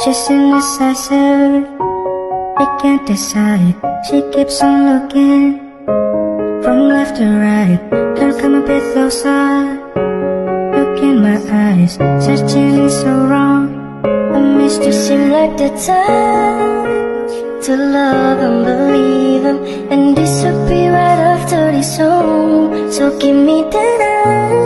She's indecisive, she can't decide. She keeps on looking from left to right. Girl, come a bit closer, look in my eyes. Searching is so wrong. I missed you, seem like the time to love and believe him and disappear right after this song. So give me that eye.